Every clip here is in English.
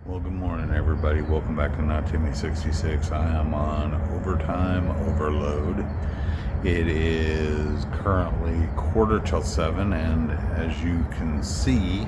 Well, good morning, everybody. Welcome back to Not Timmy 66. I am on overtime overload. It is currently 6:45, and as you can see,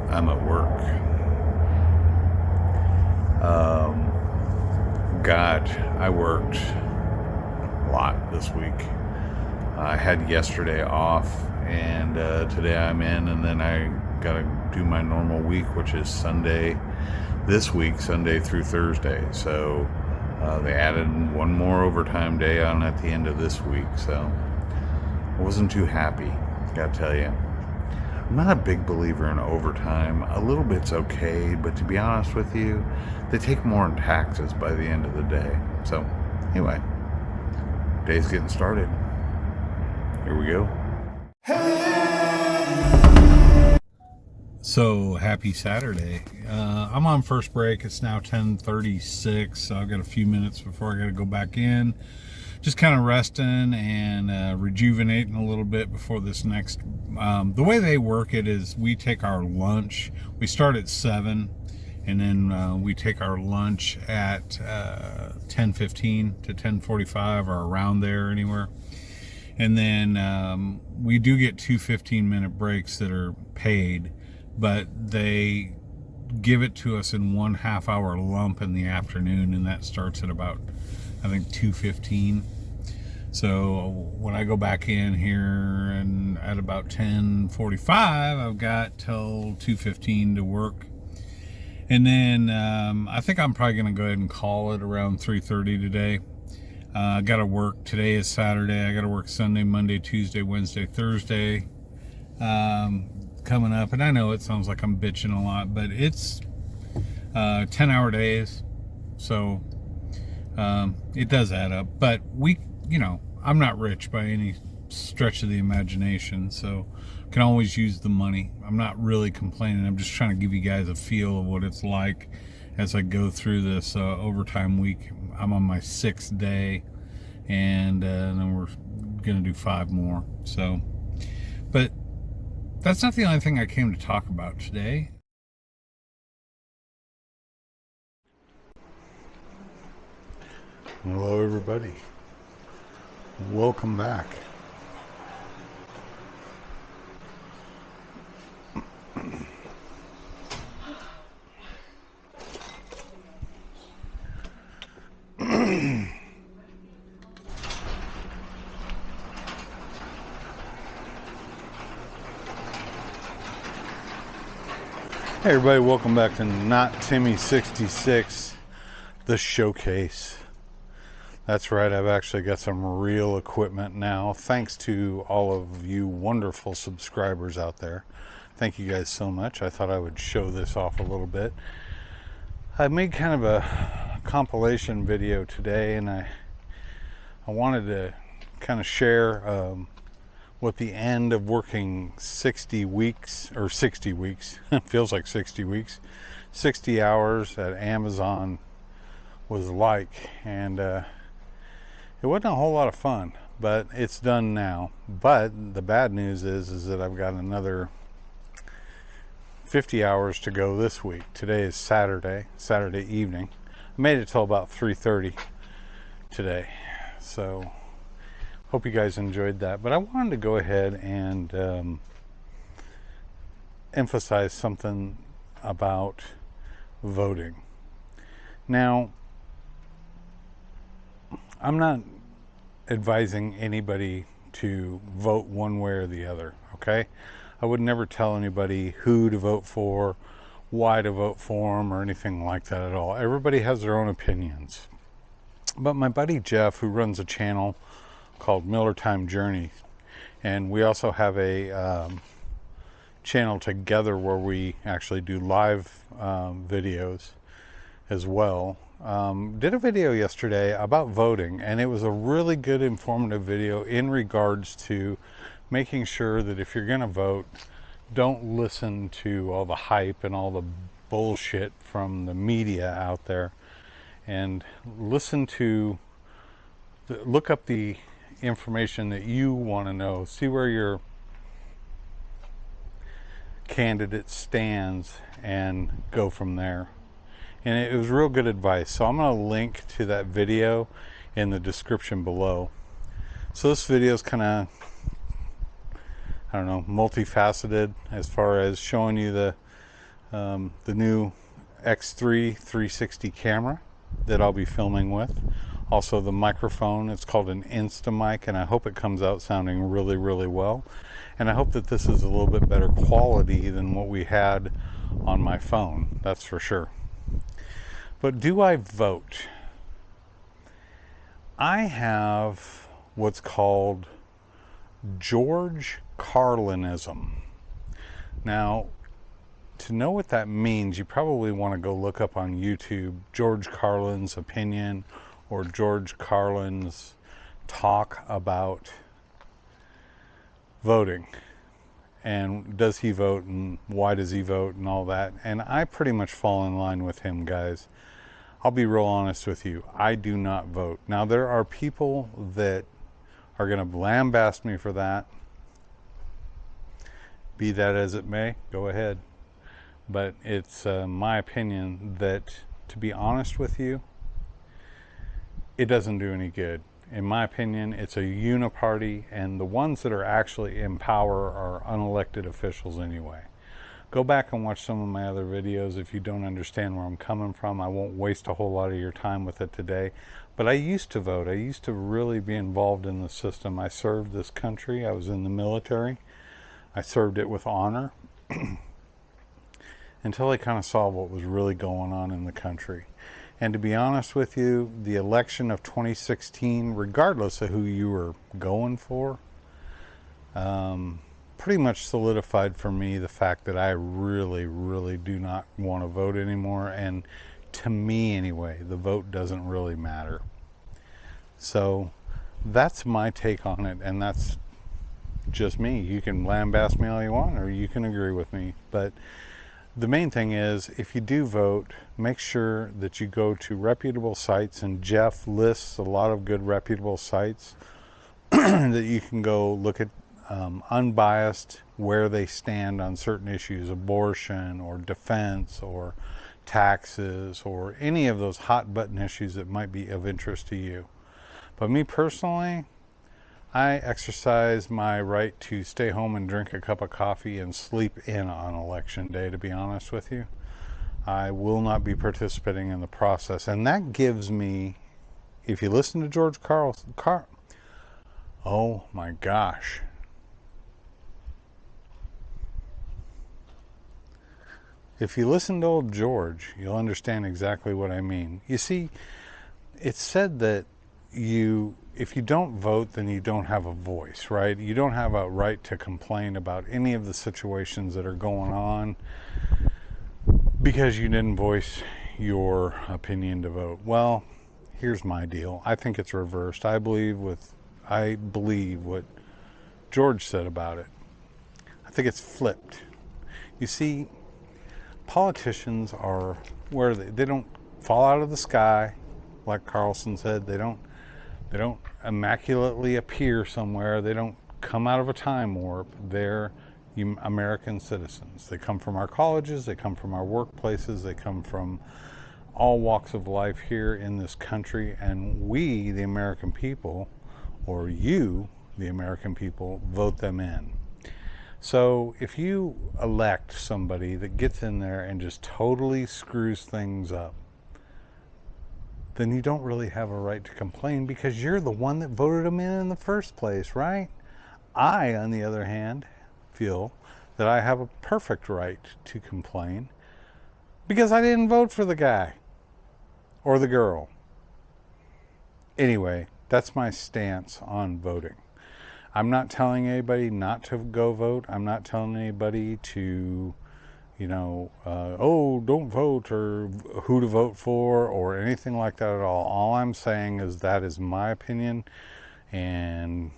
I'm at work. I worked a lot this week. I had yesterday off, and today I'm in, and then I gotta do my normal week, which is Sunday. This week, Sunday through Thursday. So they added one more overtime day on at the end of this week. So I wasn't too happy, gotta tell you. I'm not a big believer in overtime. A little bit's okay, but to be honest with you, they take more in taxes by the end of the day. So anyway, day's getting started. Here we go. So happy Saturday. I'm on first break. It's now 10:36, so I've got a few minutes before I got to go back in. Just kind of resting and rejuvenating a little bit before this next. The way they work it is we take our lunch. We start at 7, and then we take our lunch at 10:15 to 10:45 or around there anywhere. And then we do get two 15-minute breaks that are paid, but they give it to us in 1/2 hour lump in the afternoon, and that starts at about, I think, 2:15. So when I go back in here and at about 10:45, I've got till 2:15 to work. And then I think I'm probably going to go ahead and call it around 3:30 today. I got to work. Today is Saturday. I got to work Sunday, Monday, Tuesday, Wednesday, Thursday coming up. And I know it sounds like I'm bitching a lot, but it's 10-hour days. So it does add up. But I'm not rich by any stretch of the imagination. So can always use the money. I'm not really complaining. I'm just trying to give you guys a feel of what it's like as I go through this overtime week. I'm on my 6th day, and then we're gonna do 5 more. So, but that's not the only thing I came to talk about today. Hello, everybody. Welcome back. Hey everybody, welcome back to Not Timmy 66, the showcase. That's right, I've actually got some real equipment now, thanks to all of you wonderful subscribers out there. Thank you guys so much. I thought I would show this off a little bit. I made kind of a compilation video today, and I wanted to kind of share what the end of working 60 weeks, or 60 weeks, it feels like 60 weeks, 60 hours at Amazon was like. And it wasn't a whole lot of fun, but it's done now. But the bad news is that I've got another 50 hours to go this week. Today is Saturday evening. I made it till about 3:30 today. So hope you guys enjoyed that. But I wanted to go ahead and emphasize something about voting. Now, I'm not advising anybody to vote one way or the other, okay? I would never tell anybody who to vote for, why to vote for them, or anything like that at all. Everybody has their own opinions. But my buddy Jeff, who runs a channel called Miller Time Journey, and we also have a channel together where we actually do live videos as well, did a video yesterday about voting, and it was a really good informative video in regards to making sure that if you're going to vote, don't listen to all the hype and all the bullshit from the media out there, and look up the information that you want to know. See where candidate stands and go from there. And it was real good advice. So I'm going to link to that video in the description below. So this video is kind of, I don't know, multifaceted as far as showing you the new X3 360 camera that I'll be filming with. Also the microphone, it's called an Instamic, and I hope it comes out sounding really, really well. And I hope that this is a little bit better quality than what we had on my phone, that's for sure. But do I vote? I have what's called George Carlinism. Now, to know what that means, you probably want to go look up on YouTube George Carlin's opinion or George Carlin's talk about voting. And does he vote and why does he vote and all that. And I pretty much fall in line with him, guys. I'll be real honest with you. I do not vote. Now, there are people that are going to lambast me for that. Be that as it may, go ahead. But it's my opinion that, to be honest with you, it doesn't do any good. In my opinion, it's a uniparty, and the ones that are actually in power are unelected officials anyway. Go back and watch some of my other videos if you don't understand where I'm coming from. I won't waste a whole lot of your time with it today. But I used to vote. I used to really be involved in the system. I served this country. I was in the military. I served it with honor until I kind of saw what was really going on in the country. And to be honest with you, the election of 2016, regardless of who you were going for, pretty much solidified for me the fact that I really, really do not want to vote anymore. And to me anyway, the vote doesn't really matter. So that's my take on it, and that's just me. You can lambast me all you want, or you can agree with me. But the main thing is, if you do vote, make sure that you go to reputable sites, and Jeff lists a lot of good reputable sites that you can go look at, unbiased, where they stand on certain issues, abortion or defense or taxes or any of those hot button issues that might be of interest to you. But me personally, I exercise my right to stay home and drink a cup of coffee and sleep in on election day, to be honest with you. I will not be participating in the process. And that gives me, if you listen to George oh my gosh. If you listen to old George, you'll understand exactly what I mean. You see, it's said that if you don't vote, then you don't have a voice, right? You don't have a right to complain about any of the situations that are going on because you didn't voice your opinion to vote. Well, here's my deal. I think it's reversed. I believe what George said about it. I think it's flipped. You see, politicians are where they don't fall out of the sky, like Carlson said. They don't immaculately appear somewhere. They don't come out of a time warp. They're American citizens. They come from our colleges, they come from our workplaces, they come from all walks of life here in this country, and we, the American people, or you, the American people, vote them in. So if you elect somebody that gets in there and just totally screws things up, then you don't really have a right to complain because you're the one that voted them in the first place, right? I, on the other hand, feel that I have a perfect right to complain because I didn't vote for the guy or the girl. Anyway, that's my stance on voting. I'm not telling anybody not to go vote. I'm not telling anybody to, don't vote or who to vote for or anything like that at all. All I'm saying is that is my opinion, and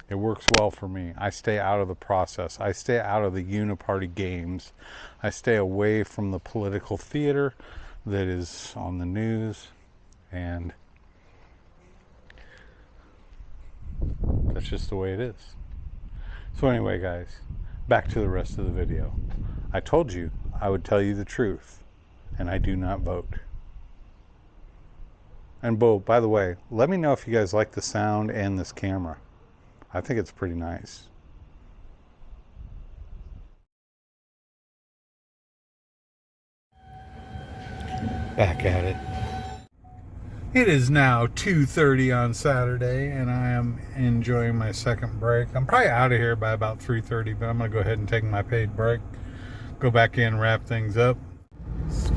it works well for me. I stay out of the process. I stay out of the uniparty games. I stay away from the political theater that is on the news, and that's just the way it is. So anyway, guys, back to the rest of the video. I told you I would tell you the truth, and I do not vote. And by the way, let me know if you guys like the sound and this camera. I think it's pretty nice. Back at it. It is now 2:30 on Saturday, and I am enjoying my second break. I'm probably out of here by about 3:30, but I'm going to go ahead and take my paid break. Go back in, wrap things up.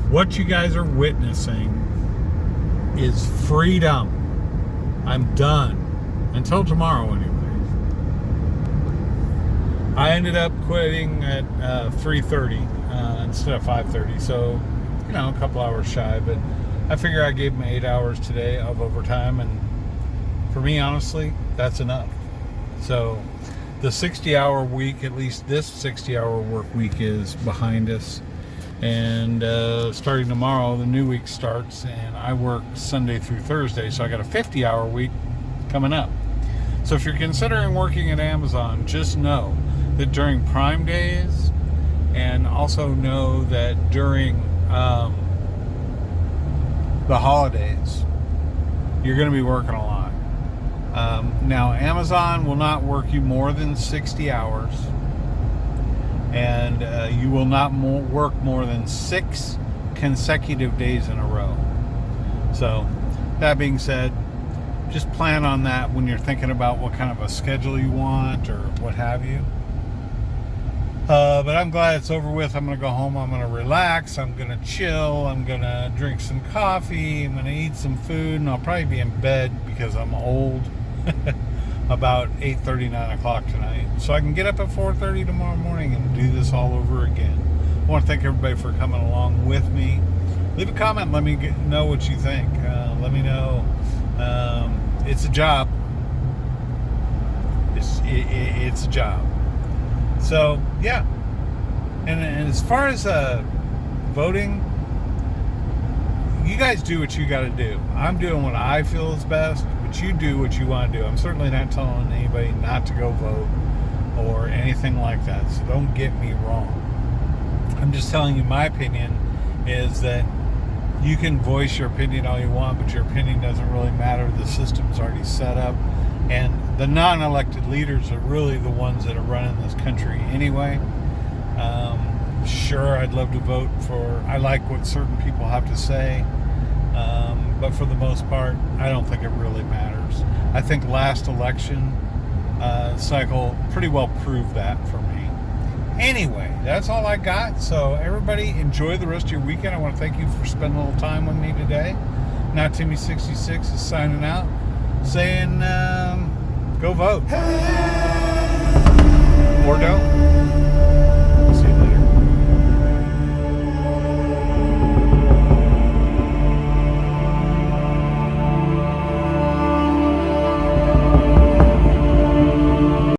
What you guys are witnessing is freedom. I'm done. Until tomorrow, anyway. I ended up quitting at 3:30 instead of 5:30, so, you know, a couple hours shy, but I figure I gave them 8 hours today of overtime, and for me, honestly, that's enough. So the 60-hour week, at least this 60-hour work week, is behind us. And starting tomorrow, the new week starts, and I work Sunday through Thursday, so I got a 50-hour week coming up. So if you're considering working at Amazon, just know that during Prime days, and also know that during the holidays, you're going to be working a lot. Now, Amazon will not work you more than 60 hours, and you will not work more than 6 consecutive days in a row. So, that being said, just plan on that when you're thinking about what kind of a schedule you want or what have you. But I'm glad it's over with. I'm going to go home. I'm going to relax. I'm going to chill. I'm going to drink some coffee. I'm going to eat some food. And I'll probably be in bed because I'm old about 8:30, 9 o'clock tonight. So I can get up at 4:30 tomorrow morning and do this all over again. I want to thank everybody for coming along with me. Leave a comment. Let me know what you think. Let me know. It's a job. It's a job. So, yeah. And as far as voting, you guys do what you got to do. I'm doing what I feel is best, but you do what you want to do. I'm certainly not telling anybody not to go vote or anything like that, so don't get me wrong. I'm just telling you my opinion is that you can voice your opinion all you want, but your opinion doesn't really matter. The system's already set up. And the non-elected leaders are really the ones that are running this country anyway. Sure, I'd love to vote for, I like what certain people have to say, but for the most part, I don't think it really matters. I think last election cycle pretty well proved that for me. Anyway, that's all I got. So everybody enjoy the rest of your weekend. I want to thank you for spending a little time with me today. Now Timmy66 is signing out, saying go vote. Or don't.